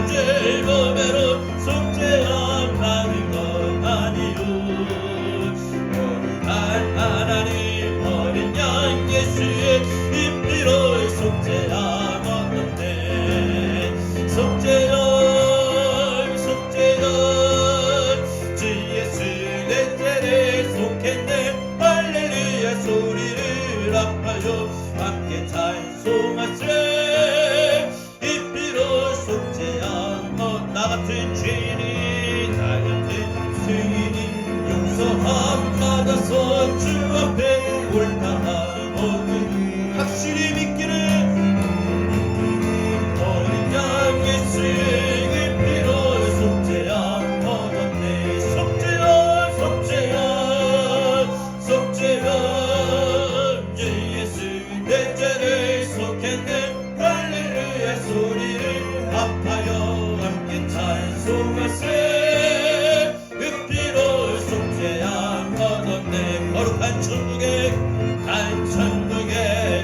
즐거움으로 속죄함하는 것 아니요. 하나님 어린 양 예수의 피로 속죄함 얻었네. 속죄함 속죄함 주 예수 내 죄를 속했네. 할렐루야 소리를 아파요 함께 찬송하세. 이 피로 속죄함 나 같은 죄인이 나 같은 죄인이 용서함 받아서 주 앞에 올라함 얻으니 확실히 믿기를 어린 양 예수의 이 피로 속죄함 얻었네. 속죄함 속죄함 속죄함 주 예수 내 죄를 속했네. 할렐루야 소리를 아파요 함께 찬송하세. 그 피로 속죄함 얻었네. 거룩한 천국에 간 천국에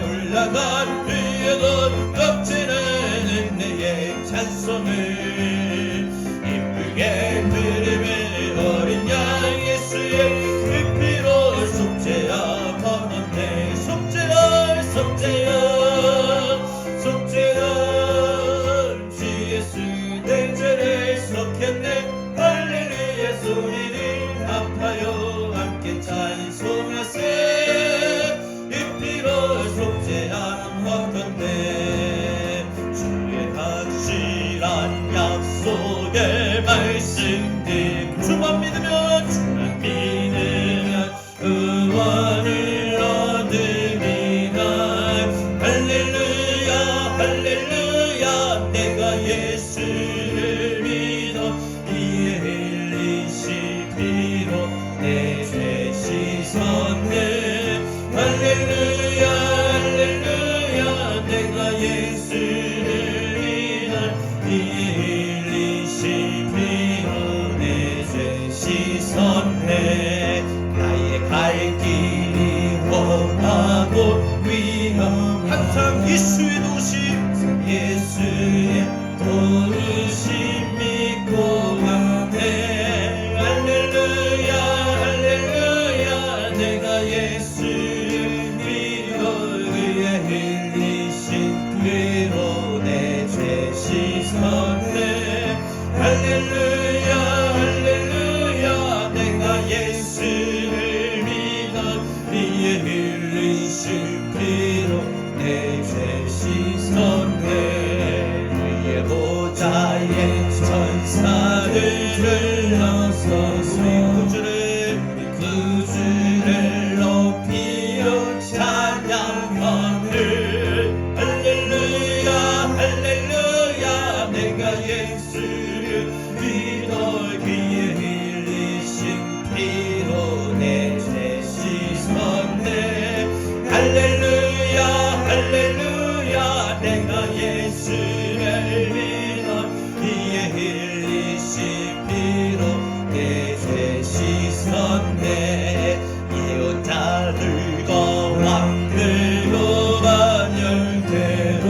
올라간 뒤에도 덮치는 은혜의 찬송을 이쁘게 드리며 어린 양 예수의 그 피로 속죄함 얻었네. 속죄함 속죄함 속죄함 주 예수 내 죄를 속했네. 할렐루야 소리를 아파요 함께 찬송하세. 이 피로 속죄함 얻었네. 주의 확실한 약속의 말씀들 주만 믿으면 구원을 얻으리라. 할렐루야 할렐루야 내가 예수를 믿어 이에 흘리신 피로 내 죄 씻었네. 할렐루야 할렐루야 내가 예수를 믿어 이에 흘리신 피로 내 죄 씻었네. 나의 갈 길이 험하고 위험 항상 예수의 도심 예수의 도우심 믿고 가네. 할렐루야 할렐루야 내가 예수를 믿어 그의 흘리신 피로 내 죄 씻었네. 할렐루야 할렐루야 내가 예수를 믿어 그의 흘리신 피로 내 죄 씻었네. 그의 보좌에 천사를 불러서 우리 구주를 높이어 찬양하네. 할렐루야 할렐루야 내가 예수를 믿어 그의 흘리신 피로 내 죄 씻었네. 할렐루야 할렐루야 내가 예수를 믿어 그의 흘리신 피로 내 죄 씻었네. 이웃자들과 왕들과 반열대로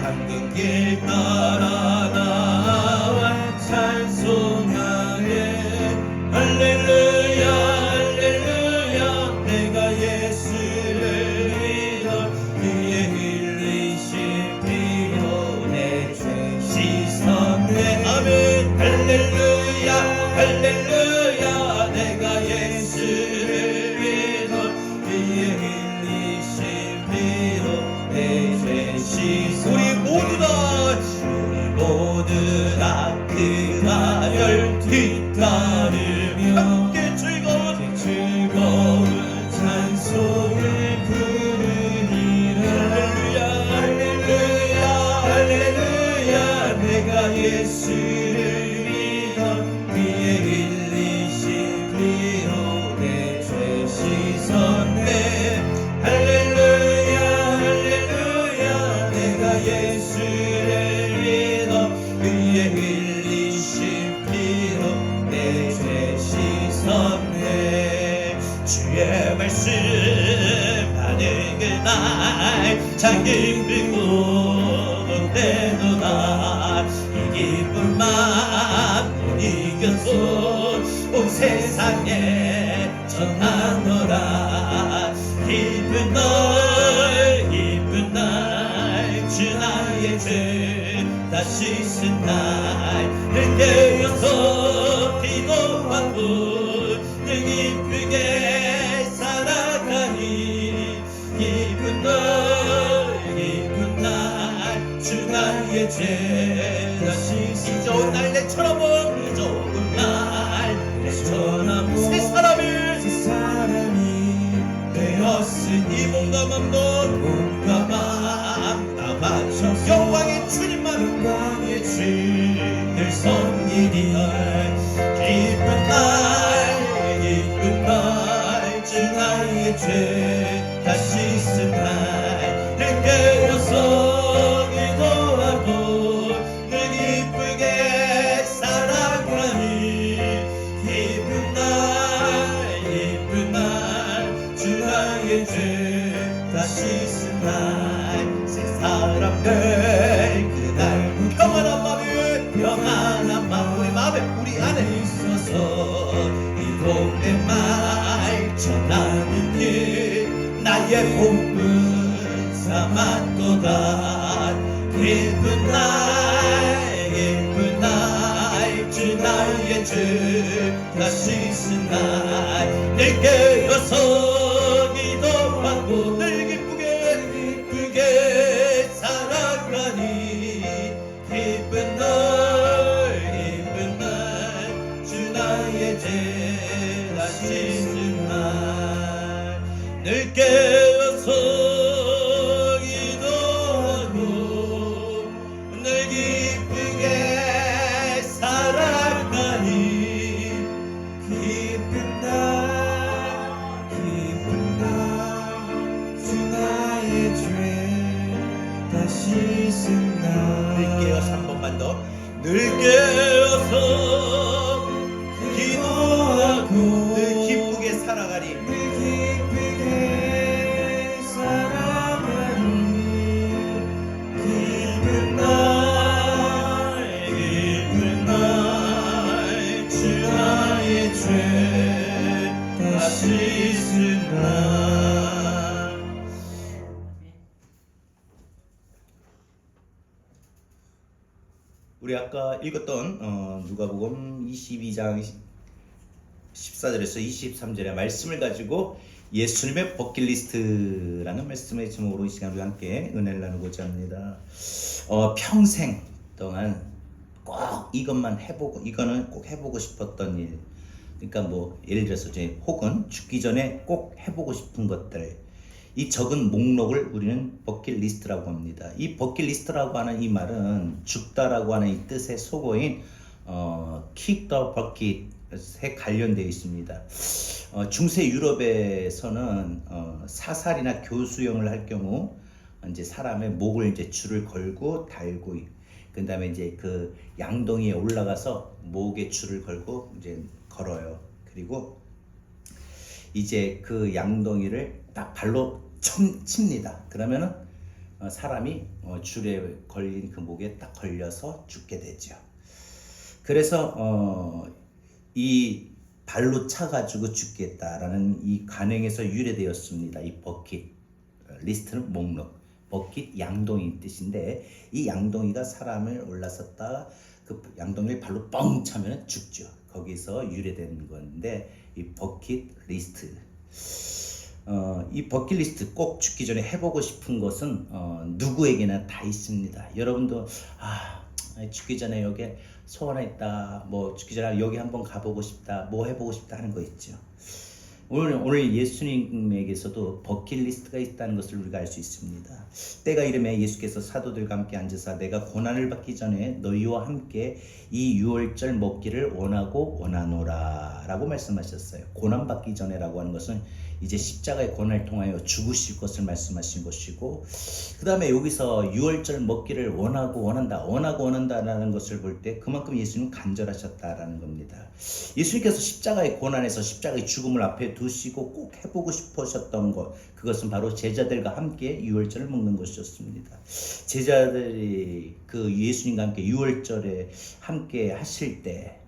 함께 길 따라 나와 찬송하네. 할렐루야 할렐루야 내가 예수를 믿어 그의 흘리신 피로 내 죄 씻었네. 아멘. 할렐루야 할렐루야 내가 예수를 믿어 그의 흘리신 피로 내 죄 씻었네. 우리 모두 다 그 아열 뒤따르며 함께 즐거운 찬송을 부르리라. 할렐루야 할렐루야 내가 예수를 믿어 그의 흘리신 피로 내 죄 씻었네. 할렐루야 할렐루야 내가 예수를 믿어 그의 흘리신 피로 내 죄 씻었네. 주의 말씀 하는 그날 참 기쁘고 때도다. 이게 기쁜 마음 이겨서 온 세상에 전하노라. 기쁜 날 주 나의 죄 다 씻은 날을 깨어서 기도하고 늘 기쁘게 살아가니. 기쁜 날 주 나의 죄 다 씻은. 이 좋은 날 내처럼 이 좋은 날 내처럼 새 사람이 되었으니 몸과 마음 다 바쳐 영광의 주님만 늘 섬기니. 기쁜 날 주 나의 죄 다 씻은 날을 깨어서 기도하고 늘 기쁘게 살아가니. 기쁜 날 주 나의 죄 다 씻은 날 새 사람 될 그날 평안한 마음 우리 마음에 우리 안에 있어서 이 복된 말 전하는 일 나의 복은 삼았도다. 기쁜 날 주 나의 죄 다 씻은 날을 깨어서 기도하고 늘 기쁘게 살아가니. 기쁜 날 주 나의 죄 다 씻은 날을 깨어서 기도하고 늘 기쁘게 살아가니. 기쁜 날 주 나의 죄 다 씻은 날. 늘 깨어서 한 번만 더. 늘 깨어서 기도하고 늘 기쁘게 살아가니. 기쁜 날 주 나의 죄 다 씻은 날. 우리 아까 읽었던 누가복음 22장 14절에서 23절의 말씀을 가지고 예수님의 버킷리스트라는 말씀의 제목으로 이 시간 우리 함께 은혜를 나누고자 합니다. 평생 동안 꼭 이것만 해보고 이거는 꼭 해보고 싶었던 일, 그러니까 뭐 예를 들어서 이제 혹은 죽기 전에 꼭 해보고 싶은 것들, 이 적은 목록을 우리는 버킷리스트라고 합니다. 이 버킷리스트라고 하는 이 말은 죽다라고 하는 이 뜻의 속어인 kick the bucket에 관련되어 있습니다. 중세 유럽에서는 사살이나 교수형을 할 경우 이제 사람의 목을 이제 줄을 걸고 달고, 그 다음에 이제 그 양동이에 올라가서 목에 줄을 걸고 이제 걸어요. 그리고 이제 그 양동이를 딱 발로 칩니다. 그러면은 사람이 줄에 걸린 그 목에 딱 걸려서 죽게 되죠. 그래서 이 발로 차가지고 죽겠다라는 이 관행에서 유래되었습니다. 이 버킷 리스트는 목록, 버킷 양동이 뜻인데, 이 양동이가 사람을 올라섰다가 그 양동이를 발로 뻥 차면 죽죠. 거기서 유래된 건데 이 버킷 리스트. 이 버킷리스트 꼭 죽기 전에 해보고 싶은 것은 누구에게나 다 있습니다. 여러분도 죽기 전에 여기 소원했다, 뭐 죽기 전에 여기 한번 가보고 싶다, 뭐 해보고 싶다 하는 거 있죠. 오늘 예수님에게서도 버킷리스트가 있다는 것을 우리가 알 수 있습니다. 때가 이르매 예수께서 사도들과 함께 앉으사 내가 고난을 받기 전에 너희와 함께 이 유월절 먹기를 원하고 원하노라 라고 말씀하셨어요. 고난 받기 전에라고 하는 것은 이제 십자가의 고난을 통하여 죽으실 것을 말씀하신 것이고, 그 다음에 여기서 유월절 먹기를 원한다라는 것을 볼 때 그만큼 예수님은 간절하셨다라는 겁니다. 예수님께서 십자가의 고난에서 십자가의 죽음을 앞에 두시고 꼭 해보고 싶으셨던 것, 그것은 바로 제자들과 함께 유월절을 먹는 것이었습니다. 제자들이 그 예수님과 함께 유월절에 함께 하실 때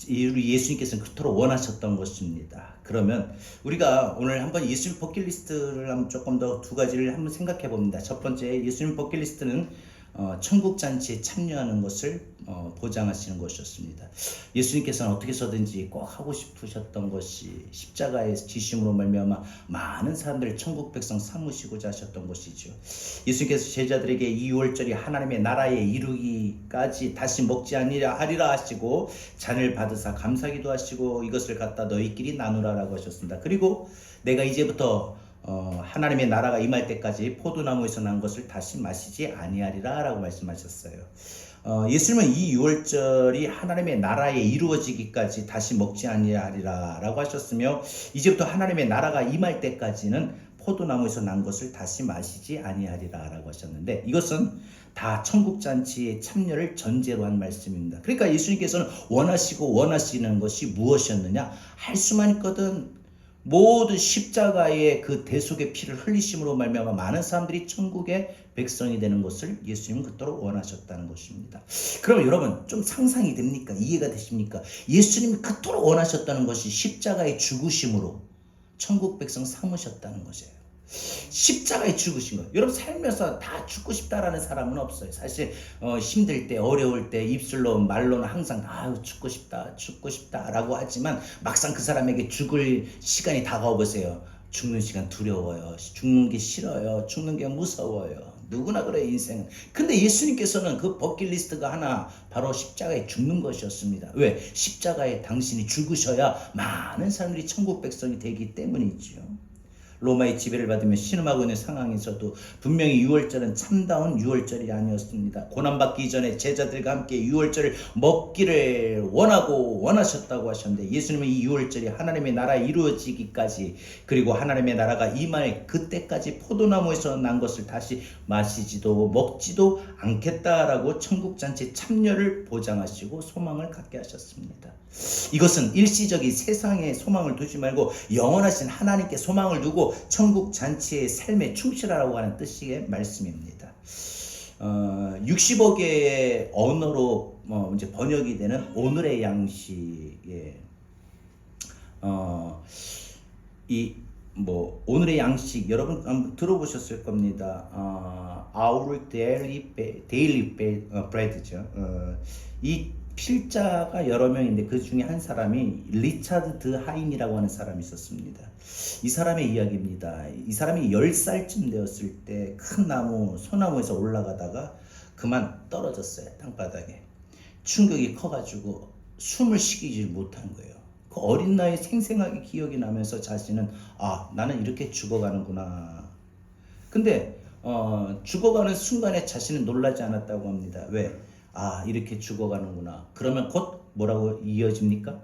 예수님께서는 그토록 원하셨던 것입니다. 그러면 우리가 오늘 한번 예수님 버킷리스트를 한번 조금 더 두 가지를 한번 생각해 봅니다. 첫 번째, 예수님 버킷리스트는 천국 잔치에 참여하는 것을 보장하시는 것이었습니다. 예수님께서는 어떻게 해서든지 꼭 하고 싶으셨던 것이 십자가의 지심으로 말미암아 많은 사람들을 천국 백성 삼으시고자 하셨던 것이죠. 예수님께서 제자들에게 이 유월절이 하나님의 나라에 이르기까지 다시 먹지 아니라 하리라 하시고 잔을 받으사 감사기도 하시고 이것을 갖다 너희끼리 나누라라고 하셨습니다. 그리고 내가 이제부터 하나님의 나라가 임할 때까지 포도나무에서 난 것을 다시 마시지 아니하리라 라고 말씀하셨어요. 예수님은 이 유월절이 하나님의 나라에 이루어지기까지 다시 먹지 아니하리라 라고 하셨으며, 이제부터 하나님의 나라가 임할 때까지는 포도나무에서 난 것을 다시 마시지 아니하리라 라고 하셨는데, 이것은 다 천국잔치의 참여를 전제로 한 말씀입니다. 그러니까 예수님께서는 원하시는 것이 무엇이었느냐? 할 수만 있거든 모든 십자가의 그 대속의 피를 흘리심으로 말미암아 많은 사람들이 천국의 백성이 되는 것을 예수님은 그토록 원하셨다는 것입니다. 그럼 여러분 좀 상상이 됩니까? 이해가 되십니까? 예수님이 그토록 원하셨다는 것이 십자가의 죽으심으로 천국 백성 삼으셨다는 것이에요. 십자가에 죽으신 거예요. 여러분 살면서 다 죽고 싶다라는 사람은 없어요. 사실 힘들 때 어려울 때 입술로 말로는 항상 죽고 싶다 라고 하지만 막상 그 사람에게 죽을 시간이 다가와 보세요. 죽는 시간 두려워요. 죽는 게 싫어요. 죽는 게 무서워요. 누구나 그래요, 인생은. 근데 예수님께서는 그 버킷리스트가 하나 바로 십자가에 죽는 것이었습니다. 왜? 십자가에 당신이 죽으셔야 많은 사람들이 천국 백성이 되기 때문이지요. 로마의 지배를 받으며 신음하고 있는 상황에서도 분명히 유월절은 참다운 유월절이 아니었습니다. 고난받기 전에 제자들과 함께 유월절을 먹기를 원하셨다고 하셨는데, 예수님은 이 유월절이 하나님의 나라에 이루어지기까지, 그리고 하나님의 나라가 임할 그때까지 포도나무에서 난 것을 다시 마시지도 먹지도 않겠다라고 천국잔치 참여를 보장하시고 소망을 갖게 하셨습니다. 이것은 일시적인 세상에 소망을 두지 말고 영원하신 하나님께 소망을 두고 천국 잔치의 삶에 충실하라고 하는 뜻의 말씀입니다. 60여 개의 언어로 이제 번역이 되는 오늘의 양식에 오늘의 양식 여러분 한번 들어보셨을 겁니다. Our daily bread죠. 이 필자가 여러 명인데 그 중에 한 사람이 리차드 드 하인이라고 하는 사람이 있었습니다. 이 사람의 이야기입니다. 이 사람이 10살쯤 되었을 때 큰 소나무에서 올라가다가 그만 떨어졌어요. 땅바닥에. 충격이 커가지고 숨을 쉬지 못한 거예요. 그 어린 나이에 생생하게 기억이 나면서 자신은 나는 이렇게 죽어가는구나. 근데 죽어가는 순간에 자신은 놀라지 않았다고 합니다. 왜? 이렇게 죽어가는구나. 그러면 곧 뭐라고 이어집니까?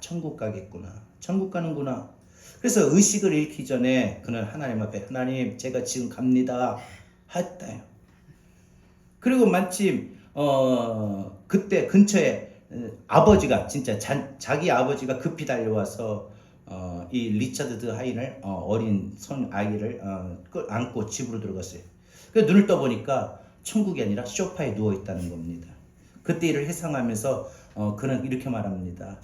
천국 가겠구나. 천국 가는구나. 그래서 의식을 잃기 전에 그는 하나님 앞에, 하나님 제가 지금 갑니다 했다요. 그리고 마침 그때 근처에 아버지가 진짜 자기 아버지가 급히 달려와서 이 리차드 드 하인을 어린 아이를 안고 집으로 들어갔어요. 그래서 눈을 떠보니까 천국이 아니라 소파에 누워 있다는 겁니다. 그때 일을 회상하면서 그는 이렇게 말합니다.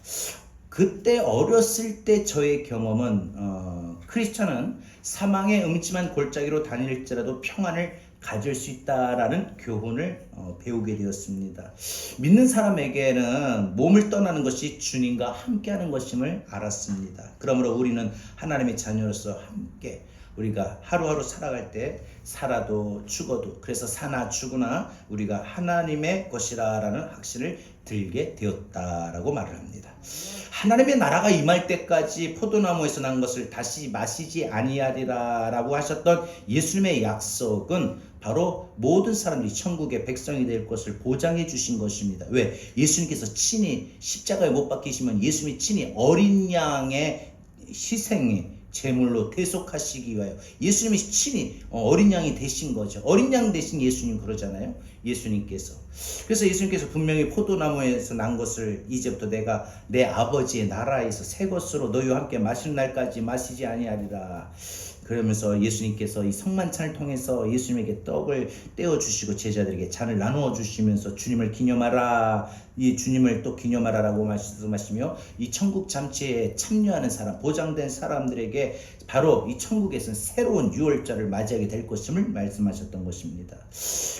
그때 어렸을 때 저의 경험은 크리스천은 사망의 음침한 골짜기로 다닐지라도 평안을 가질 수 있다라는 교훈을 배우게 되었습니다. 믿는 사람에게는 몸을 떠나는 것이 주님과 함께하는 것임을 알았습니다. 그러므로 우리는 하나님의 자녀로서 함께 우리가 하루하루 살아갈 때 살아도 죽어도, 그래서 사나 죽으나 우리가 하나님의 것이라는 확신을 들게 되었다라고 말을 합니다. 하나님의 나라가 임할 때까지 포도나무에서 난 것을 다시 마시지 아니하리라 라고 하셨던 예수님의 약속은 바로 모든 사람들이 천국의 백성이 될 것을 보장해 주신 것입니다. 왜? 예수님께서 친히 십자가에 못 박히시면 예수님이 친히 어린 양의 희생이 제물로 대속하시기 위하여 예수님이 친히 어린 양이 되신 거죠. 어린 양 되신 예수님 그러잖아요. 예수님께서. 그래서 예수님께서 분명히 포도나무에서 난 것을 이제부터 내가 내 아버지의 나라에서 새 것으로 너희와 함께 마시는 날까지 마시지 아니하리라. 그러면서 예수님께서 이 성만찬을 통해서 예수님에게 떡을 떼어주시고 제자들에게 잔을 나누어 주시면서 주님을 기념하라, 이 주님을 또 기념하라라고 말씀하시며 이 천국 잠치에 참여하는 사람, 보장된 사람들에게 바로 이 천국에서는 새로운 유월절을 맞이하게 될 것임을 말씀하셨던 것입니다.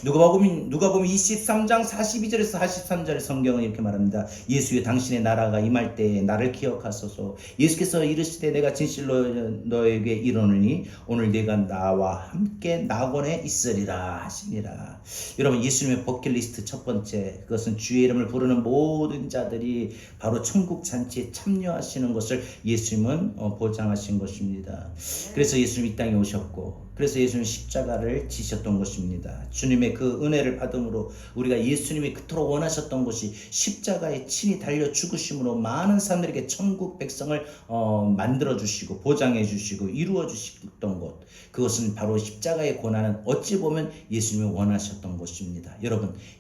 누가복음 23장 42절에서 43절의 성경은 이렇게 말합니다. 예수여 당신의 나라가 임할 때에 나를 기억하소서. 예수께서 이르시되 내가 진실로 너에게 이르노니 오늘 네가 나와 함께 낙원에 있으리라 하시니라. 여러분, 예수님의 버킷리스트 첫 번째, 그것은 주의 이름을 부르는 모든 자들이 바로 천국 잔치에 참여하시는 것을 예수님은 보장하신 것입니다. 그래서 예수님이 이 땅에 오셨고, 그래서 예수님은 십자가를 지셨던 것입니다. 주님의 그 은혜를 받음으로 우리가 예수님이 그토록 원하셨던 것이 십자가에 친히 달려 죽으심으로 많은 사람들에게 천국 백성을 만들어 주시고 보장해 주시고 이루어 주셨던 것, 그것은 바로 십자가의 고난은 어찌 보면 예수님이 원하셨던 것입니다.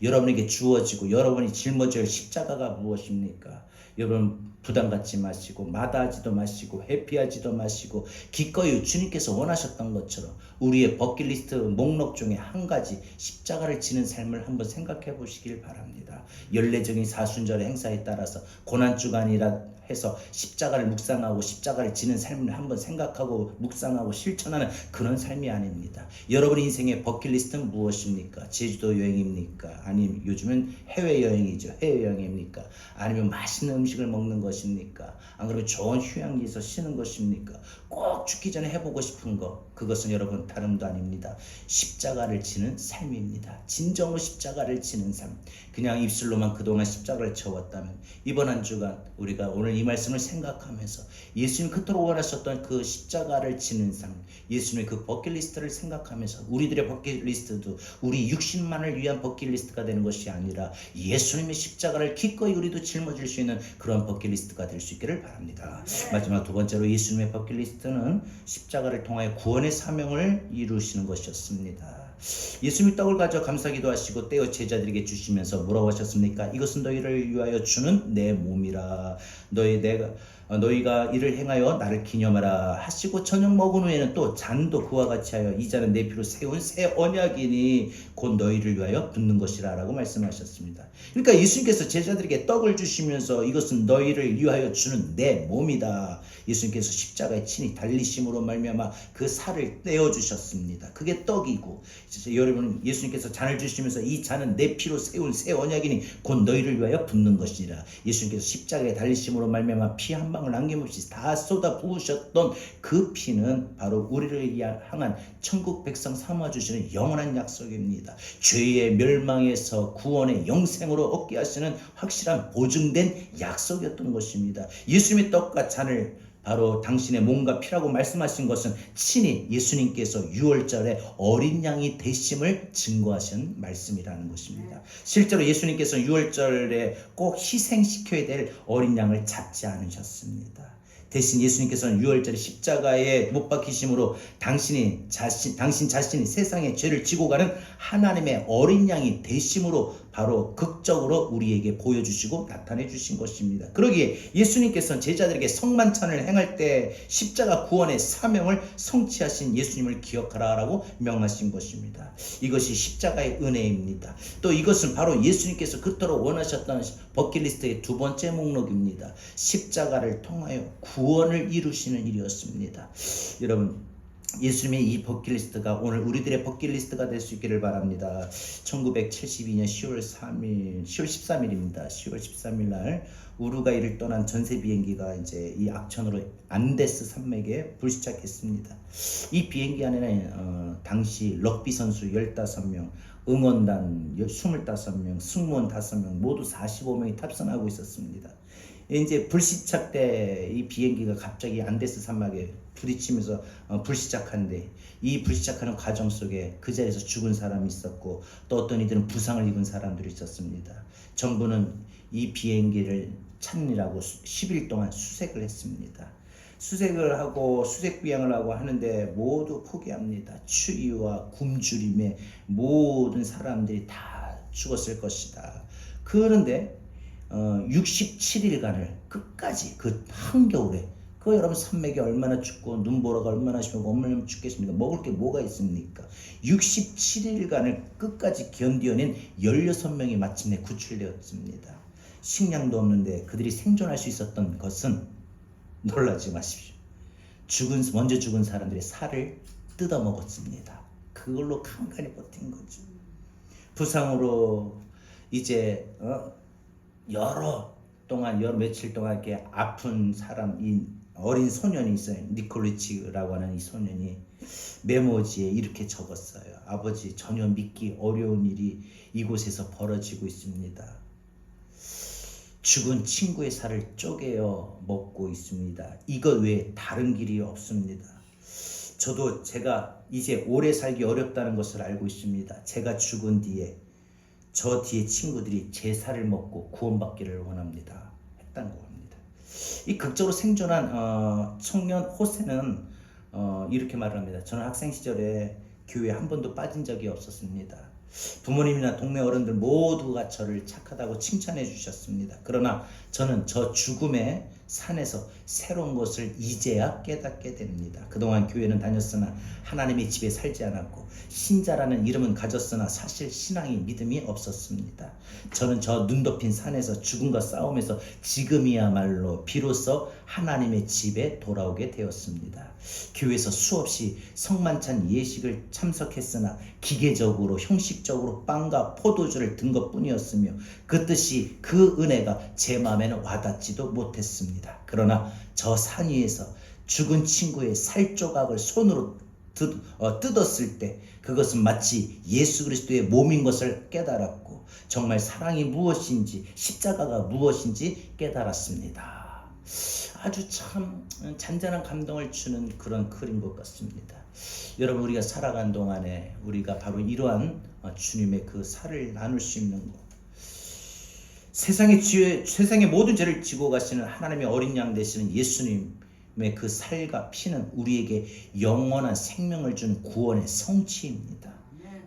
여러분에게 주어지고 여러분이 짊어져야 할 십자가가 무엇입니까? 여러분, 부담 갖지 마시고 마다하지도 마시고 회피하지도 마시고 기꺼이 주님께서 원하셨던 것처럼 우리의 버킷리스트 목록 중에 한 가지 십자가를 지는 삶을 한번 생각해 보시길 바랍니다. 연례적인 사순절 행사에 따라서 고난주간이라 해서 십자가를 묵상하고 십자가를 지는 삶을 한번 생각하고 묵상하고 실천하는 그런 삶이 아닙니다. 여러분 인생의 버킷리스트는 무엇입니까? 제주도 여행입니까? 아니면 요즘은 해외여행이죠. 해외여행입니까? 아니면 맛있는 음식을 먹는 것입니까? 안 그러면 좋은 휴양지에서 쉬는 것입니까? 꼭 죽기 전에 해보고 싶은 것, 그것은 여러분 다름도 아닙니다. 십자가를 지는 삶입니다. 진정으로 십자가를 지는 삶. 그냥 입술로만 그동안 십자가를 쳐왔다면 이번 한 주간 우리가 오늘 이 말씀을 생각하면서 예수님 그토록 원하셨던 그 십자가를 지는 삶, 예수님의 그 버킷리스트를 생각하면서 우리들의 버킷리스트도 우리 육신만을 위한 버킷리스트가 되는 것이 아니라 예수님의 십자가를 기꺼이 우리도 짊어질 수 있는 그런 버킷리스트가 될 수 있기를 바랍니다. 마지막 두 번째로 예수님의 버킷리스트는 십자가를 통하여 구원의 사명을 이루시는 것이었습니다. 예수님이 떡을 가져 감사기도 하시고 떼어 제자들에게 주시면서 뭐라고 하셨습니까? 이것은 너희를 위하여 주는 내 몸이라. 너희가 이를 행하여 나를 기념하라 하시고 저녁 먹은 후에는 또 잔도 그와 같이 하여 이 잔은 내 피로 세운 새 언약이니 곧 너희를 위하여 붓는 것이라 라고 말씀하셨습니다. 그러니까 예수님께서 제자들에게 떡을 주시면서 이것은 너희를 위하여 주는 내 몸이다. 예수님께서 십자가에 친히 달리심으로 말미암아 그 살을 떼어주셨습니다. 그게 떡이고, 여러분, 예수님께서 잔을 주시면서 이 잔은 내 피로 세운 새 언약이니 곧 너희를 위하여 붓는 것이라. 예수님께서 십자가에 달리심으로 말미암아 피 한 방울 남김없이 다 쏟아 부으셨던 그 피는 바로 우리를 향한 천국 백성 삼아주시는 영원한 약속입니다. 죄의 멸망에서 구원의 영생으로 얻게 하시는 확실한 보증된 약속이었던 것입니다. 예수님의 떡과 잔을 바로 당신의 몸과 피라고 말씀하신 것은 친히 예수님께서 유월절에 어린 양이 되심을 증거하신 말씀이라는 것입니다. 실제로 예수님께서 유월절에 꼭 희생시켜야 될 어린 양을 잡지 않으셨습니다. 대신 예수님께서는 유월절에 십자가에 못 박히심으로 당신 자신이 세상의 죄를 지고 가는 하나님의 어린 양이 되심으로 바로 극적으로 우리에게 보여주시고 나타내 주신 것입니다. 그러기에 예수님께서는 제자들에게 성만찬을 행할 때 십자가 구원의 사명을 성취하신 예수님을 기억하라라고 명하신 것입니다. 이것이 십자가의 은혜입니다. 또 이것은 바로 예수님께서 그토록 원하셨던 버킷리스트의 두 번째 목록입니다. 십자가를 통하여 구원을 이루시는 일이었습니다. 여러분, 예수님의 이 버킷리스트가 오늘 우리들의 버킷리스트가 될 수 있기를 바랍니다. 1972년 10월 13일입니다. 10월 13일 날 우루과이를 떠난 전세 비행기가 이제 이 악천후로 안데스 산맥에 불시착했습니다. 이 비행기 안에는 당시 럭비 선수 15명, 응원단 25명, 승무원 5명, 모두 45명이 탑승하고 있었습니다. 이제 불시착 때 이 비행기가 갑자기 안데스 산맥에 부딪히면서 불시착한데, 이 불시착하는 과정 속에 그 자리에서 죽은 사람이 있었고 또 어떤 이들은 부상을 입은 사람들이 있었습니다. 정부는 이 비행기를 찾느라고 10일 동안 수색을 했습니다. 수색을 하고 수색 비행을 하고 하는데 모두 포기합니다. 추위와 굶주림에 모든 사람들이 다 죽었을 것이다. 그런데 67일간을 끝까지 그 한겨울에 그 여러분 산맥이 얼마나 춥고 눈보라가 얼마나 심하고 얼마나 춥겠습니까? 먹을 게 뭐가 있습니까? 67일간을 끝까지 견뎌낸 16명이 마침내 구출되었습니다. 식량도 없는데 그들이 생존할 수 있었던 것은 놀라지 마십시오. 먼저 죽은 사람들의 살을 뜯어 먹었습니다. 그걸로 간간히 버틴 거죠. 부상으로 이제 여러 며칠 동안 이렇게 아픈 사람, 이 어린 소년이 있어요. 니콜리치라고 하는 이 소년이 메모지에 이렇게 적었어요. 아버지, 전혀 믿기 어려운 일이 이곳에서 벌어지고 있습니다. 죽은 친구의 살을 쪼개어 먹고 있습니다. 이것 외에 다른 길이 없습니다. 저도 제가 이제 오래 살기 어렵다는 것을 알고 있습니다. 제가 죽은 뒤에 저 뒤에 친구들이 제 살을 먹고 구원받기를 원합니다. 했다는 겁니다. 이 극적으로 생존한 청년 호세는 이렇게 말을 합니다. 저는 학생 시절에 교회에 한 번도 빠진 적이 없었습니다. 부모님이나 동네 어른들 모두가 저를 착하다고 칭찬해 주셨습니다. 그러나 저는 저 죽음의 산에서 새로운 것을 이제야 깨닫게 됩니다. 그동안 교회는 다녔으나 하나님의 집에 살지 않았고 신자라는 이름은 가졌으나 사실 신앙이 믿음이 없었습니다. 저는 저 눈 덮인 산에서 죽음과 싸우면서 지금이야말로 비로소 하나님의 집에 돌아오게 되었습니다. 교회에서 수없이 성만찬 예식을 참석했으나 기계적으로 형식적으로 빵과 포도주를 든 것뿐이었으며 그 뜻이 그 은혜가 제 마음에는 와닿지도 못했습니다. 그러나 저 산 위에서 죽은 친구의 살조각을 손으로 뜯었을 때 그것은 마치 예수 그리스도의 몸인 것을 깨달았고 정말 사랑이 무엇인지 십자가가 무엇인지 깨달았습니다. 아주 참 잔잔한 감동을 주는 그런 글인 것 같습니다. 여러분, 우리가 살아간 동안에 우리가 바로 이러한 주님의 그 살을 나눌 수 있는 것, 세상의 모든 죄를 지고 가시는 하나님의 어린 양 되시는 예수님의 그 살과 피는 우리에게 영원한 생명을 주는 구원의 성취입니다.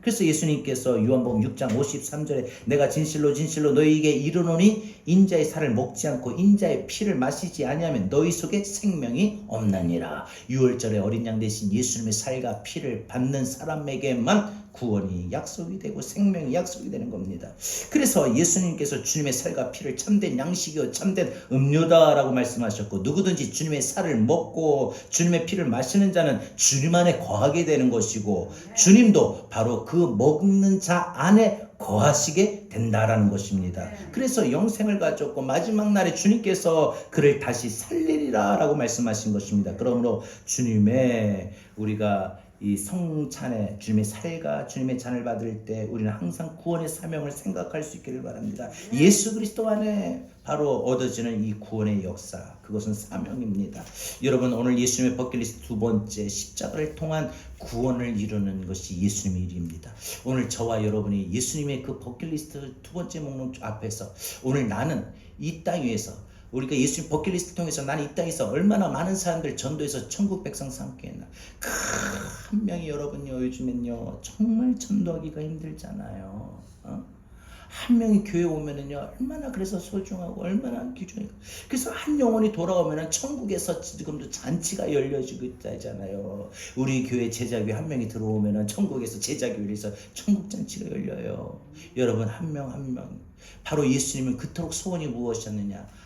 그래서 예수님께서 요한복음 6장 53절에 내가 진실로 진실로 너희에게 이르노니 인자의 살을 먹지 않고 인자의 피를 마시지 아니하면 너희 속에 생명이 없나니라. 6월절에 어린 양 대신 예수님의 살과 피를 받는 사람에게만 구원이 약속이 되고 생명이 약속이 되는 겁니다. 그래서 예수님께서 주님의 살과 피를 참된 양식이요 참된 음료다라고 말씀하셨고 누구든지 주님의 살을 먹고 주님의 피를 마시는 자는 주님 안에 거하게 되는 것이고 주님도 바로 그 먹는 자 안에 거하시게 된다라는 것입니다. 그래서 영생을 가졌고 마지막 날에 주님께서 그를 다시 살리리라 라고 말씀하신 것입니다. 그러므로 주님의 우리가 이 성찬에 주님의 살과 주님의 잔을 받을 때 우리는 항상 구원의 사명을 생각할 수 있기를 바랍니다. 예수 그리스도 안에 바로 얻어지는 이 구원의 역사, 그것은 사명입니다. 여러분, 오늘 예수님의 버킷리스트 두 번째, 십자가를 통한 구원을 이루는 것이 예수님의 일입니다. 오늘 저와 여러분이 예수님의 그 버킷리스트 두 번째 목록 앞에서 오늘 나는 이 땅 위에서 우리가 예수님 버킷리스트 통해서 나는 이 땅에서 얼마나 많은 사람들 전도해서 천국 백성 삼게 했나. 한 명이 여러분요, 요즘엔요 정말 전도하기가 힘들잖아요. 한 명이 교회 오면은요 얼마나 그래서 소중하고 얼마나 귀중해요. 그래서 한 영혼이 돌아오면은 천국에서 지금도 잔치가 열려지고 있다잖아요. 우리 교회 제자교회 한 명이 들어오면은 천국에서 제자교회에서 천국 잔치가 열려요. 여러분, 한 명 한 명 바로 예수님은 그토록 소원이 무엇이었느냐.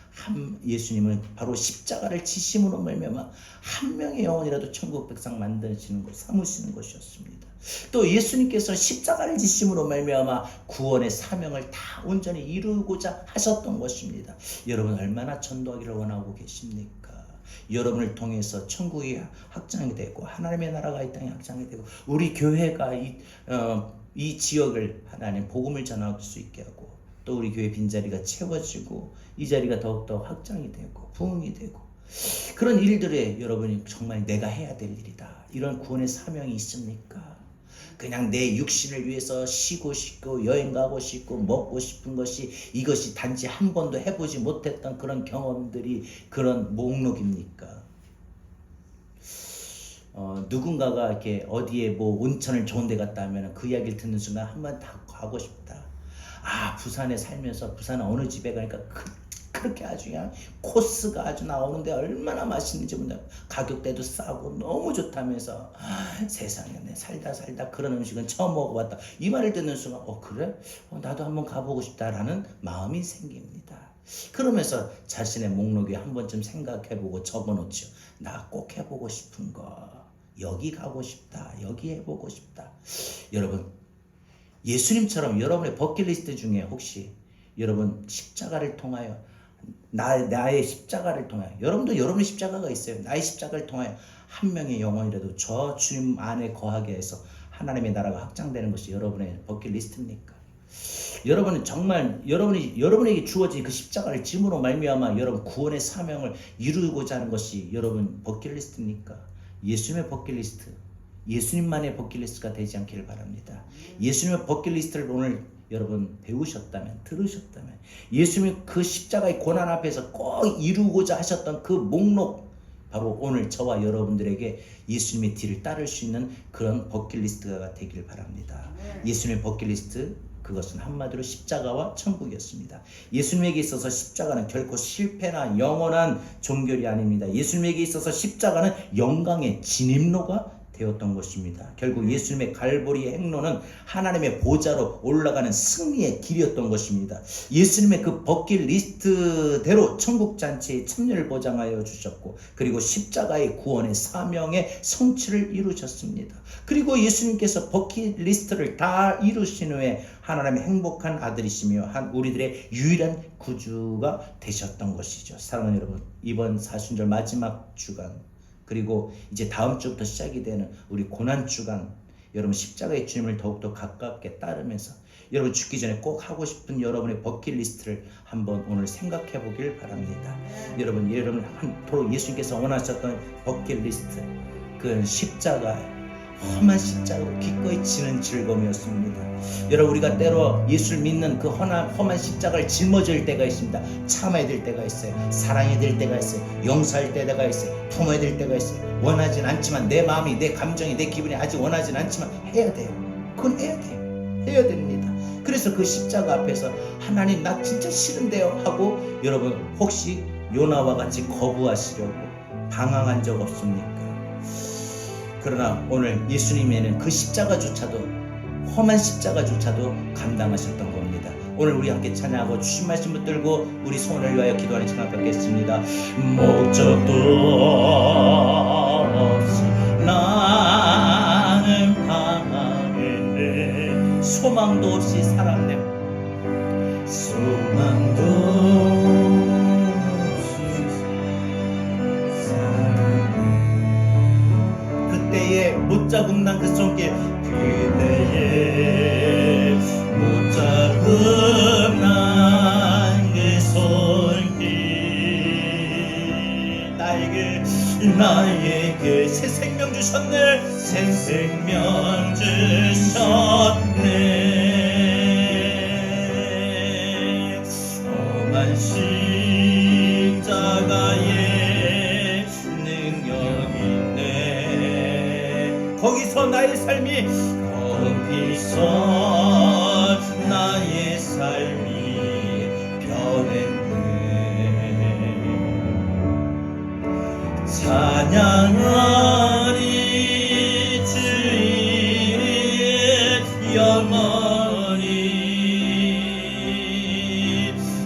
예수님은 바로 십자가를 지심으로 말미암아 한 명의 영혼이라도 천국 백성 만드시는 것, 삼으시는 것이었습니다. 또 예수님께서 십자가를 지심으로 말미암아 구원의 사명을 다 온전히 이루고자 하셨던 것입니다. 여러분, 얼마나 전도하기를 원하고 계십니까? 여러분을 통해서 천국이 확장이 되고 하나님의 나라가 이 땅에 확장이 되고 우리 교회가 이 지역을 하나님 복음을 전할 수 있게 하고 또 우리 교회 빈자리가 채워지고 이 자리가 더욱더 확장이 되고 부흥이 되고 그런 일들에 여러분이 정말 내가 해야 될 일이다. 이런 구원의 사명이 있습니까? 그냥 내 육신을 위해서 쉬고 싶고 여행 가고 싶고 먹고 싶은 것이 이것이 단지 한 번도 해보지 못했던 그런 경험들이 그런 목록입니까? 누군가가 이렇게 어디에 뭐 온천을 좋은 데 갔다 하면 그 이야기를 듣는 순간 한번 다 가고 싶다. 아, 부산에 살면서 부산 어느 집에 가니까 그렇게 아주 그냥 코스가 아주 나오는데 얼마나 맛있는지 몰라. 가격대도 싸고 너무 좋다면서 세상에 내 살다 그런 음식은 처음 먹어봤다. 이 말을 듣는 순간 그래? 나도 한번 가보고 싶다라는 마음이 생깁니다. 그러면서 자신의 목록에 한 번쯤 생각해보고 적어놓죠. 나 꼭 해보고 싶은 거, 여기 가고 싶다, 여기 해보고 싶다. 여러분, 예수님처럼 여러분의 버킷리스트 중에 혹시 여러분 십자가를 통하여 나의 십자가를 통하여, 여러분도 여러분의 십자가가 있어요. 나의 십자가를 통하여 한 명의 영혼이라도 저 주님 안에 거하게 해서 하나님의 나라가 확장되는 것이 여러분의 버킷리스트입니까? 여러분은 정말 여러분에게 주어진 그 십자가를 짐으로 말미암아 여러분 구원의 사명을 이루고자 하는 것이 여러분 버킷리스트입니까? 예수님의 버킷리스트, 예수님만의 버킷리스트가 되지 않기를 바랍니다. 예수님의 버킷리스트를 오늘 여러분 배우셨다면, 들으셨다면, 예수님이 그 십자가의 고난 앞에서 꼭 이루고자 하셨던 그 목록, 바로 오늘 저와 여러분들에게 예수님의 뒤를 따를 수 있는 그런 버킷리스트가 되길 바랍니다. 예수님의 버킷리스트, 그것은 한마디로 십자가와 천국이었습니다. 예수님에게 있어서 십자가는 결코 실패나 영원한 종결이 아닙니다. 예수님에게 있어서 십자가는 영광의 진입로가 되었던 것입니다. 결국 예수님의 갈보리의 행로는 하나님의 보좌로 올라가는 승리의 길이었던 것입니다. 예수님의 그 버킷리스트대로 천국잔치의 참여를 보장하여 주셨고, 그리고 십자가의 구원의 사명의 성취를 이루셨습니다. 그리고 예수님께서 버킷리스트를 다 이루신 후에 하나님의 행복한 아들이시며 우리들의 유일한 구주가 되셨던 것이죠. 사랑하는 여러분, 이번 사순절 마지막 주간, 그리고 이제 다음 주부터 시작이 되는 우리 고난주간, 여러분 십자가의 주님을 더욱더 가깝게 따르면서 여러분 죽기 전에 꼭 하고 싶은 여러분의 버킷리스트를 한번 오늘 생각해 보길 바랍니다. 여러분 도로 예수님께서 원하셨던 버킷리스트, 그건 십자가에 험한 십자가로 기꺼이 지는 즐거움이었습니다. 여러분, 우리가 때로 예수를 믿는 그 험한 십자가를 짊어질 때가 있습니다. 참아야 될 때가 있어요. 사랑해야 될 때가 있어요. 용서할 때가 있어요. 품어야 될 때가 있어요. 원하진 않지만, 내 마음이, 내 감정이, 내 기분이 아직 원하진 않지만 해야 돼요. 그건 해야 돼요. 해야 됩니다. 그래서 그 십자가 앞에서 하나님 나 진짜 싫은데요 하고 여러분 혹시 요나와 같이 거부하시려고 방황한 적 없습니까? 그러나 오늘 예수님에는 그 십자가조차도, 험한 십자가조차도 감당하셨던 겁니다. 오늘 우리 함께 찬양하고 주신 말씀 붙들고 우리 소원을 위하여 기도하는 시간 갖겠습니다. 목적도 없이 나는 방황했네. 소망도 없이 살았네. 소망도 못 잡은 난 그 손길, 그대의 못 잡은 난 그 손길, 나에게 새 생명 주셨네. 새 생명 주셨네. 험한 십자가에 거기서 나의 삶이 변했네. 찬양하리 주의 영원히,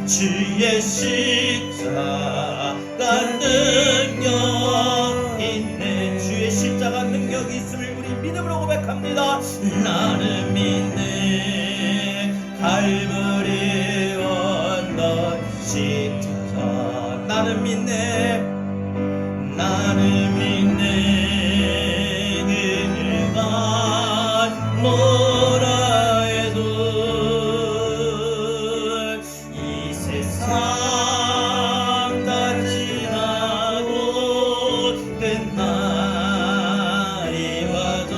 주의 십자가 능력 있네. 주의 십자가 능력이 있음을 우리 믿음으로 고백합니다. 나는 믿네. 갈보리 언덕 십자가 나는 믿네. 나는 믿네. 그가 뭐라 해도 이 세상 다 지나고 끝날이 와도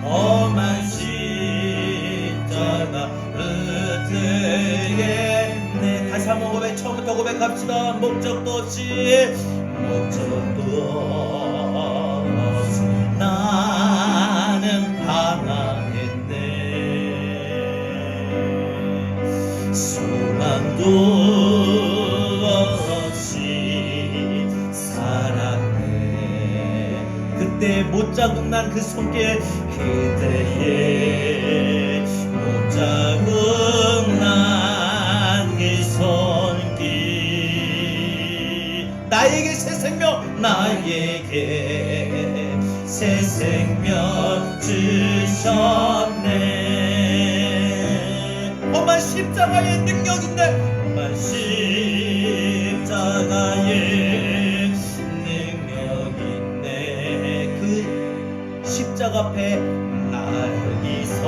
험한 십자가를 들겠네. 다시 한번 고백, 처음부터 고백합시다. 목적도 없이 나는 방황했네. 소망도 없이 살았네. 그때 못 자국 난 그 손길, 그때의 못 자국 난 그 손길, 나에게 새 생명, 나에게 새 생명 주셨네. 험한 십자가의 능력 있네. 험한 십자가의 능력 있네. 그 십자가 앞에 나기서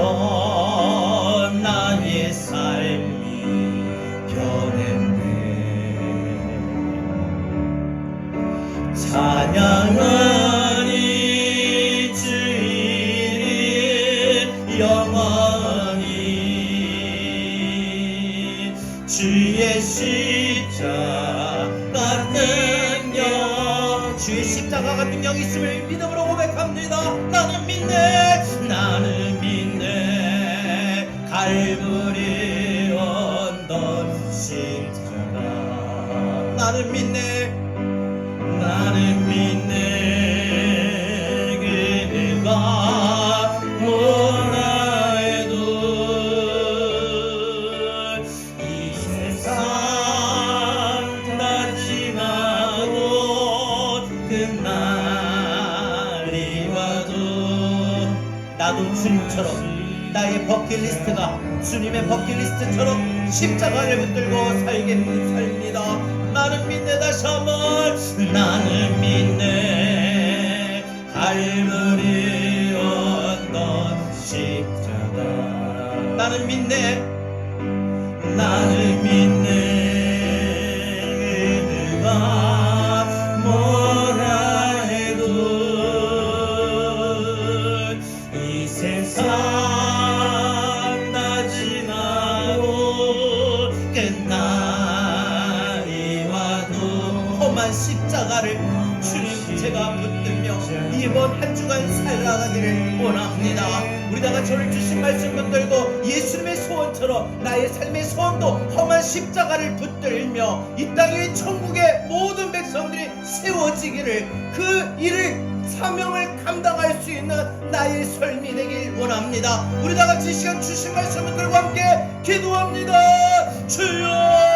나의 삶이 변했네. 찬양하니 주의 영원히 주의 십자가 능력, 주의 십자가가 능력 있음을 믿음으로 고백합니다. 나는 믿네, 나는 믿네. 갈보리 언덕 십자가, 나는 믿네, 나는 믿네. 그가 뭐라 해도 이 세상 다 지나고 그날이 와도 나도 주님처럼 나의 버킷리스트가 주님의 버킷리스트처럼 십자가를 붙들고 살겠는 삶이다. 나는 믿네. 다시 한번, 나는 믿네. 갈보리 언덕 십자가, 나는 믿네, 나는 믿네. 그가 뭐라 해도 이 세상 다 지나고 끝날이 와도 험한 십자가를 주님 제가 붙들며 이번 한 주간 살아가기를 원합니다. 우리 다 같이 오늘 주신 말씀 붙들고 예수님의 소원처럼 나의 삶의 소원도 험한 십자가를 붙들며 이 땅의 천국의 모든 백성들이 세워지기를, 그 일을 사명을 감당할 수 있는 나의 삶이 되길 원합니다. 우리 다 같이 이 시간 주신 말씀 붙들고 함께 기도합니다. 주여,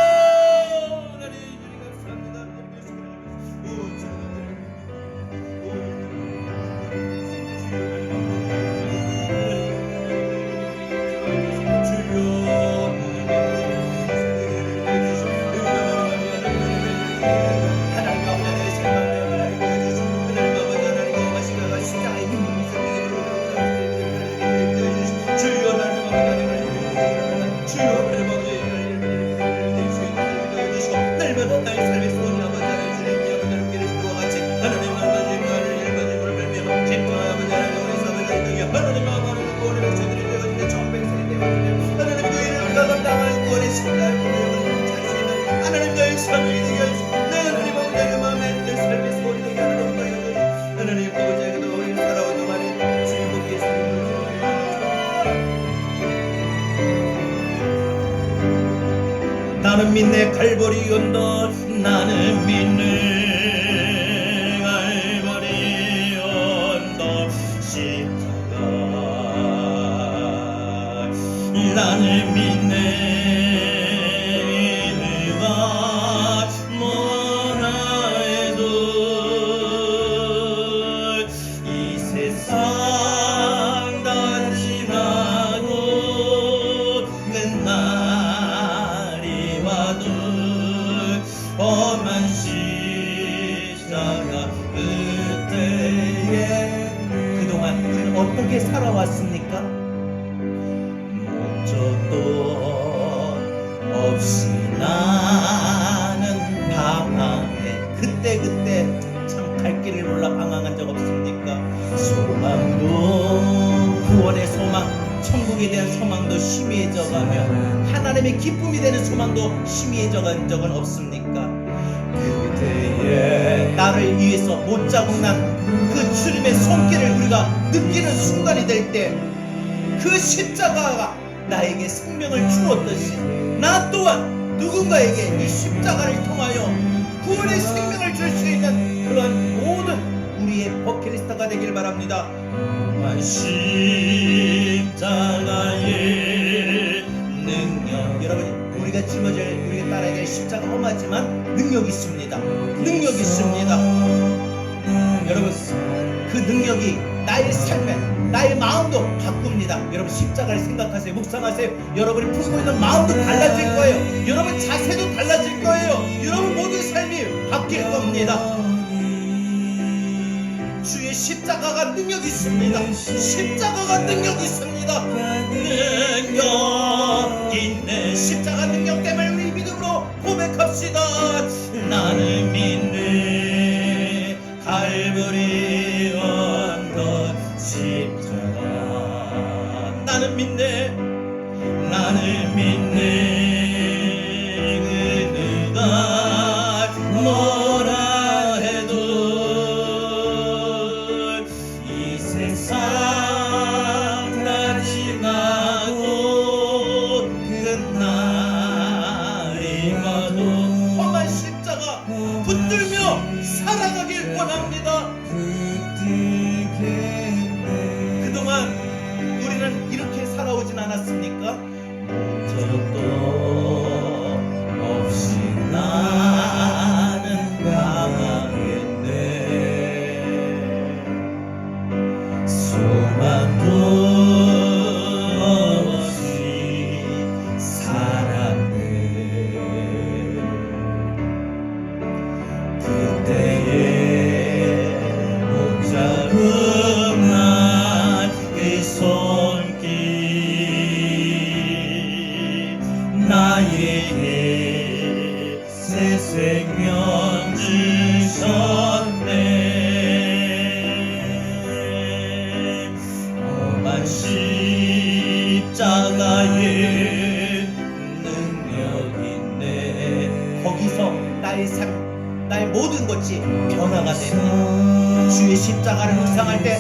나는 믿네. 갈보리 언덕, 나는 믿네. 갈보리 언덕 십자가, 나는 믿네. 누가 뭐라 해도 이 세상 다 지나고 끝날이 와도 험한 십자가 그때에 그동안 우리는 어떻게 살아왔습니까? 목적도 없이 나는 방황해. 그때 참 갈 길을 몰라 방황한 적 없습니까? 소망도, 구원의 소망, 천국에 대한 소망도 희미해져가며 하나님의 기쁨이 되는 소망도 희미해져간 적은 없습니까? 그때에 나를 위해서 못 자국 난 그 주님의 손길을 우리가 느끼는 순간이 될 때 그 십자가가 나에게 생명을 주었듯이 나 또한 누군가에게 이 십자가를 통하여 구원의 생명을 줄 수 있는 그런 모든 우리의 버킷리스트가 되길 바랍니다. 십자가의 능력, 여러분 우리가 짊어질 우리가 따라야 될 십자가 험하지만 능력이 있습니다. 능력이 있습니다. 여러분 그 능력이 나의 삶에 나의 마음도 바꿉니다. 여러분 십자가를 생각하세요. 묵상하세요. 여러분이 품고 있는 마음도 달라질 거예요. 여러분 자세도 달라질 거예요. 여러분 모든 삶이 바뀔 겁니다. 주의 십자가가 능력이 있습니다. 십자가가 능력이 있습니다. 능력 있네. 십자가 능력 때문에 우리 믿음으로 고백합시다. 나는 믿네. 갈보리 언덕 십자가. 나는 믿네. 나는 믿네. 그누가 뭐라 해도 이 세상 다 지나고 끝날이 와도 험한 십자가 붙들며 살아가길 원합니다. 그동안 우리는 이렇게 살아오진 않았습니까? 목적도 없이 나는 강하겠네. 소망도 없이 살았네. 그때에 붙잡은 그 손길 나에게 새 생명 주셨네. 험한 십자가에 능력이 있네. 거기서 나의 삶, 나의 모든 것이 변화가 됩니다. 주의 십자가를 묵상할 때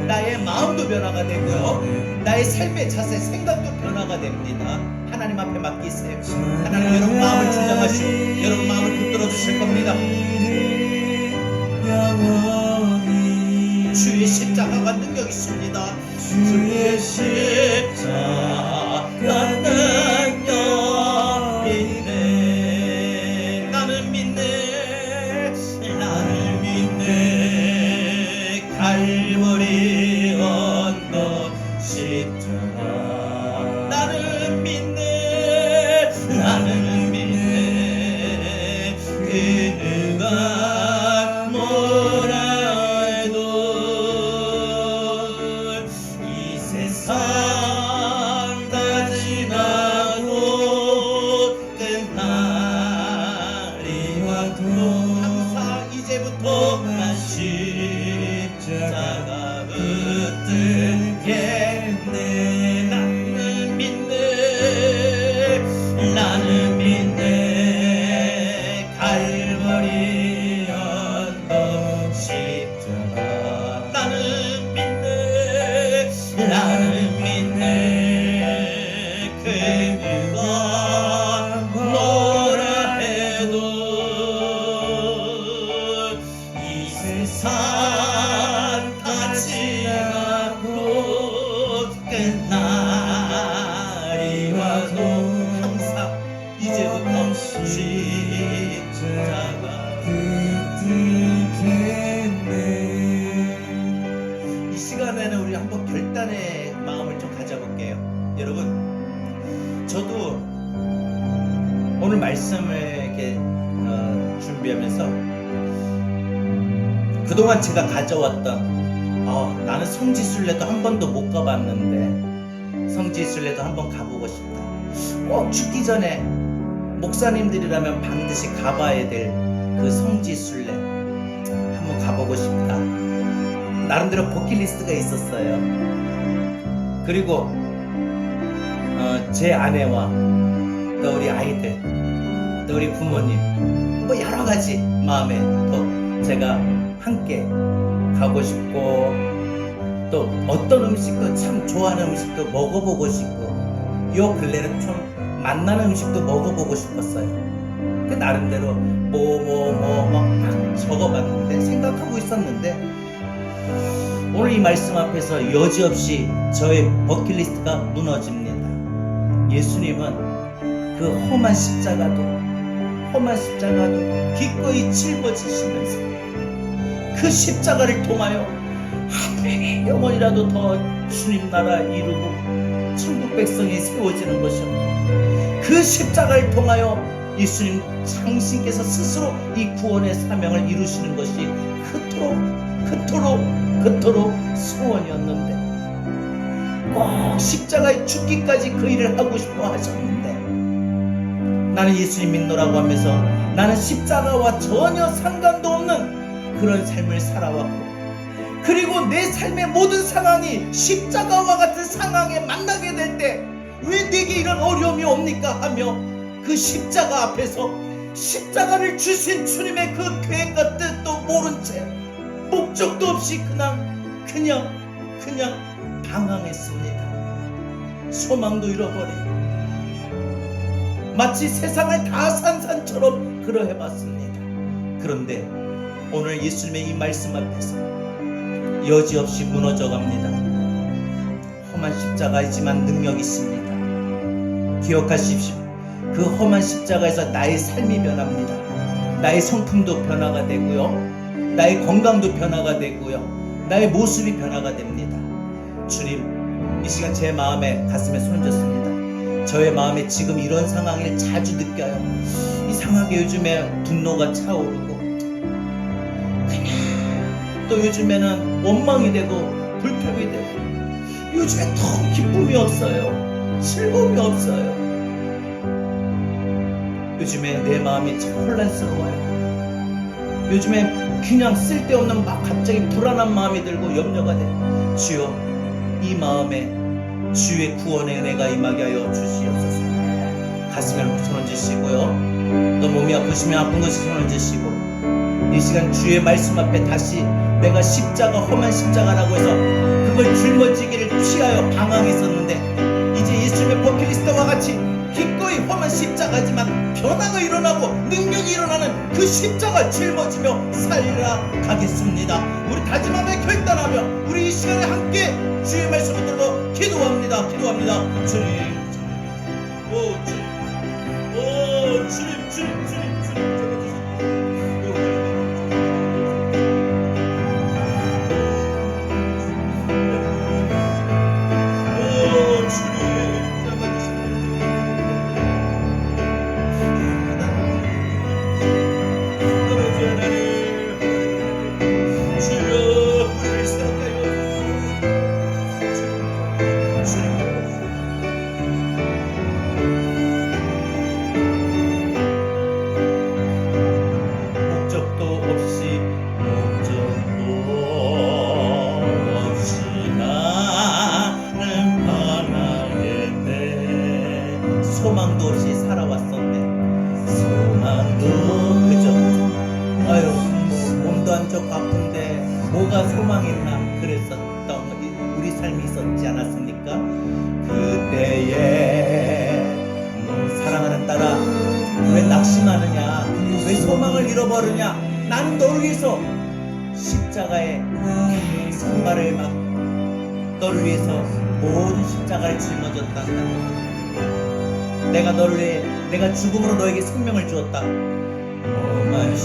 나의 마음도 변화가 되고요. 나의 삶의 자세, 생각도 변화가 됩니다. 하나님 앞에 맡기세요. 하나님 여러분 마음을 진정하시고 여러분 마음을 붙들어 주실 겁니다. 주의 십자가가 능력 있습니다. 주의 십자가 능력 있네. 나는 믿네. 나는 믿네. 갈보리 언덕 십자가. 나는 믿네. 나는 믿네. 그누가 뭐라 해도 이 세상 다 지나고 끝날이 와도 항상 이제부터 난 십자가 붙들겠네. 나는 믿네. 나는 믿네. 갈보리 언덕 십자가. 나는 믿네. 나는 믿네. 그누가 뭐라 해도 이 세상 다 지나고 끝날이 와도 항상 이제부터 십자가 이 시간에는 우리 한번 결단의 마음을 좀 가져볼게요. 여러분 저도 오늘 말씀을 이렇게 준비하면서 그동안 제가 가져왔던 나는 성지순례도 한 번도 못 가봤는데 성지순례도 한번 가보고 싶다. 꼭 죽기 전에 목사님들이라면 반드시 가봐야 될 그 성지순례 한번 가보고 싶다. 나름대로 버킷리스트가 있었어요. 그리고 제 아내와 또 우리 아이들 또 우리 부모님 뭐 여러가지 마음에 또 제가 함께 가고 싶고 또 어떤 음식도 참 좋아하는 음식도 먹어보고 싶고 요 근래는 좀 맛나는 음식도 먹어보고 싶었어요. 그 나름대로 막 적어봤는데 생각하고 있었는데 오늘 이 말씀 앞에서 여지없이 저의 버킷리스트가 무너집니다. 예수님은 그 험한 십자가도 기꺼이 짊어지시면서 그 십자가를 통하여 한 영혼이라도 더 주님 나라 이루고 천국 백성이 세워지는 것이요, 그 십자가를 통하여 예수님 당신께서 스스로 이 구원의 사명을 이루시는 것이 그토록 소원이었는데 꼭 십자가에 죽기까지 그 일을 하고 싶어 하셨는데 나는 예수님 믿노라고 하면서 나는 십자가와 전혀 상관도 없는 그런 삶을 살아왔고, 그리고 내 삶의 모든 상황이 십자가와 같은 상황에 만나게 될 때 왜 내게 이런 어려움이 옵니까 하며 그 십자가 앞에서 십자가를 주신 주님의 그 계획과 뜻도 모른 채 목적도 없이 그냥 방황했습니다. 소망도 잃어버리고 마치 세상을 다 산산처럼 그러해봤습니다. 그런데 오늘 예수님의 이 말씀 앞에서 여지없이 무너져갑니다. 험한 십자가이지만 능력이 있습니다. 기억하십시오. 그 험한 십자가에서 나의 삶이 변합니다. 나의 성품도 변화가 되고요, 나의 건강도 변화가 되고요, 나의 모습이 변화가 됩니다. 주님, 이 시간 제 마음에 가슴에 손을 줬습니다. 저의 마음에 지금 이런 상황을 자주 느껴요. 이상하게 요즘에 분노가 차오르고 그냥 또 요즘에는 원망이 되고 불평이 되고 요즘에 더 기쁨이 없어요. 즐거움이 없어요. 요즘에 내 마음이 참 혼란스러워요. 요즘에 그냥 쓸데없는 막 갑자기 불안한 마음이 들고 염려가 돼요. 주여, 이 마음에 주의 구원의 은혜가 임하게 하여 주시옵소서. 가슴에 손을 쥐시고요, 또 몸이 아프시면 아픈 것에 손을 쥐시고 이 시간 주의 말씀 앞에 다시 내가 십자가, 험한 십자가라고 해서 그걸 짊어지기를 피하여 방황했었는데 이제 예수님의 버킷리스트와 같이 기꺼이 험한 십자가지만 변화가 일어나고 능력이 일어나는 그 십자가를 짊어지며 살아가겠습니다. 우리 다짐하며 결단하며 우리 이 시간에 함께 주의 말씀을 들고 기도합니다. 주님, 소망도 없이 살아왔었네. 소망도 그죠? 아유, 몸도 안 좋고 아픈데 뭐가 소망이 있나 그랬었던 우리 삶이 있었지 않았습니까? 그때에 사랑하는 딸아, 왜 낙심하느냐, 왜 소망을 잃어버리냐, 나는 너를 위해서 십자가에 산발을 막 너를 위해서 모든 십자가를 짊어졌단다. 내가 너를 위해, 내가 죽음으로 너에게 생명을 주었다. 험한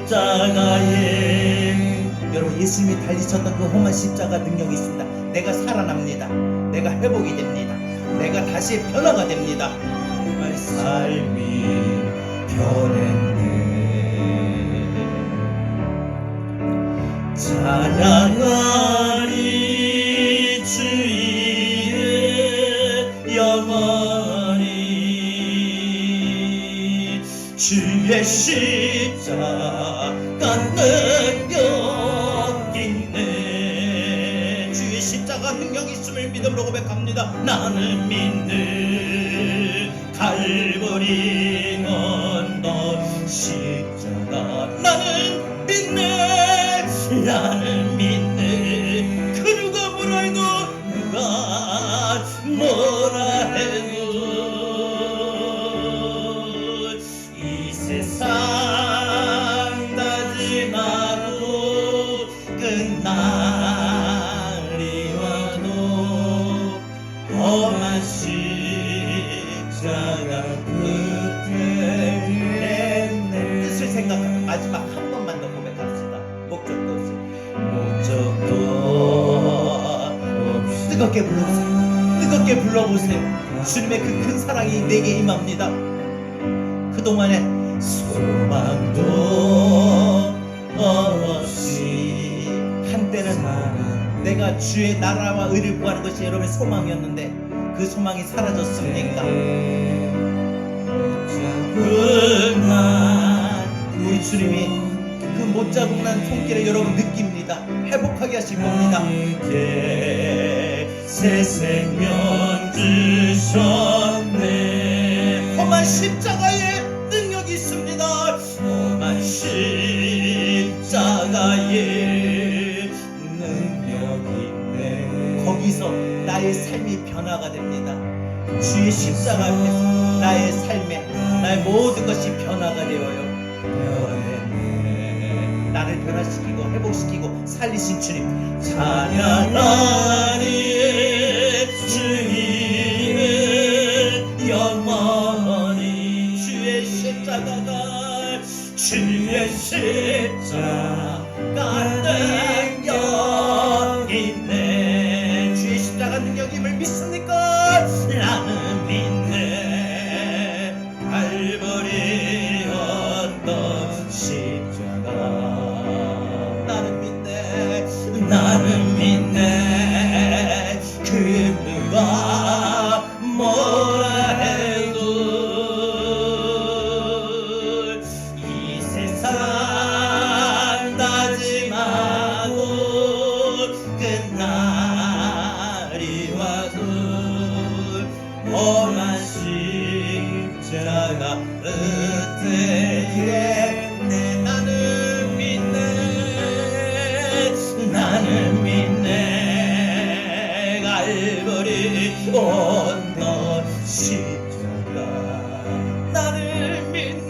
십자가에 여러분, 예수님이 달리셨던 그 험한 십자가 능력이 있습니다. 내가 살아납니다. 내가 회복이 됩니다. 내가 다시 변화가 됩니다. 정말 삶이 변했네. 찬양하리 주의 영원히 주의 십자가 능력 있네. 주의 십자가 능력 있음을 믿음으로 고백합니다. 나는 믿는 갈보리 언덕 십자가, 나는 믿네 내 뜻을 생각하면 마지막 한 번만 더 고백합시다. 목적도 없이 뜨겁게 불러보세요. 뜨겁게 불러보세요. 주님의 그 큰 사랑이 내게 임합니다. 그동안에 소망도 없이 한때는 내가 주의 나라와 의를 구하는 것이 여러분의 소망이었는데 그 소망이 사라졌습니까? 우리 주님이 그 못자국난 손길을 여러분 느낍니다. 회복하게 하실 겁니다. 새 생명 주셨네. 험한 십자가에 능력이 있습니다. 험한 십자가에 능력이 있네. 거기서 나의 삶이 변화가 됩니다. 주의 십자가 앞에서 나의 삶에 나의 모든 것이 변화가 되어요. 나를 변화시키고 회복시키고 살리신 주님 찬양하니 주님은 영원히 주의 십자가가 능력 있네. 주의 십자가 능력임을 믿습니까? 나는 믿네. 갈보리 언덕 십자가 나는 믿네. 그 누가 뭐라 해도 이 세상 다짐하고 끝날이 와도 험한 십자가 으뜨겠네. 나는 믿네. 갈보리 언덕 십자가 나는 믿네.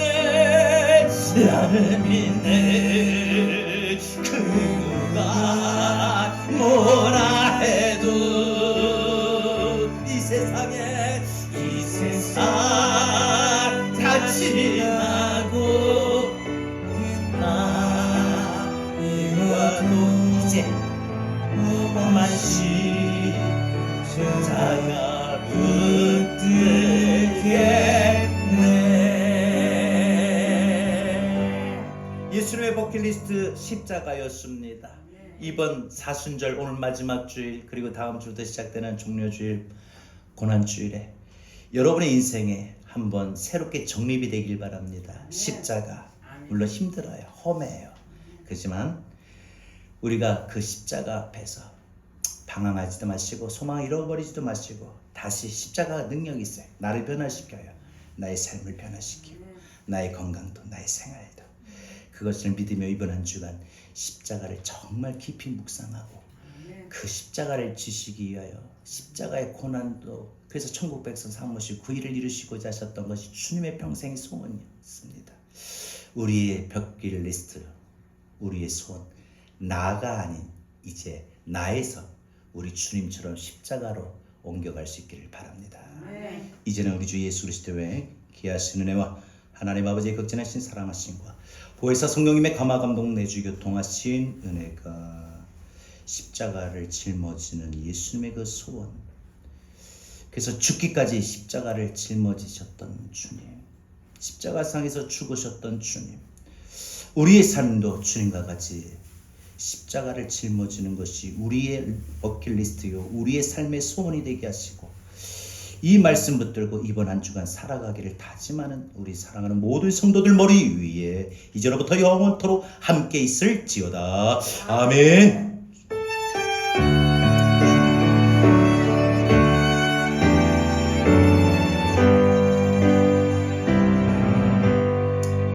그 누가 뭐라 해도 이 세상 다 지나고 이제 험한 십자가 붙들겠네. 예수님의 버킷리스트 십자가였습니다. 이번 사순절 오늘 마지막 주일 그리고 다음 주부터 시작되는 종료주일 고난주일에 여러분의 인생에 한번 새롭게 정립이 되길 바랍니다. 십자가 물론 힘들어요. 험해요. 그렇지만 우리가 그 십자가 앞에서 방황하지도 마시고 소망을 잃어버리지도 마시고 다시 십자가가 능력이 있어요. 나를 변화시켜요. 나의 삶을 변화시키고 나의 건강도 나의 생활도 그것을 믿으며 이번 한 주간 십자가를 정말 깊이 묵상하고 그 십자가를 지시기 위하여 십자가의 고난도 그래서 천국 백성 사모시 구의를 이루시고자 하셨던 것이 주님의 평생의 소원이었습니다. 우리의 버킷리스트 우리의 소원 나가 아닌 이제 나에서 우리 주님처럼 십자가로 옮겨갈 수 있기를 바랍니다. 이제는 우리 주 예수 그리스도의 귀하신 은혜와 하나님 아버지의 극진하신 사랑하심과 보혜사 성령님의 감화 감동 내주 교통하신 은혜가 십자가를 짊어지는 예수님의 그 소원 그래서 죽기까지 십자가를 짊어지셨던 주님 십자가상에서 죽으셨던 주님 우리의 삶도 주님과 같이 십자가를 짊어지는 것이 우리의 버킷리스트요 우리의 삶의 소원이 되게 하시고 이 말씀 붙들고 이번 한 주간 살아가기를 다짐하는 우리 사랑하는 모든 성도들 머리 위에 이제로부터 영원토록 함께 있을지어다. 아멘.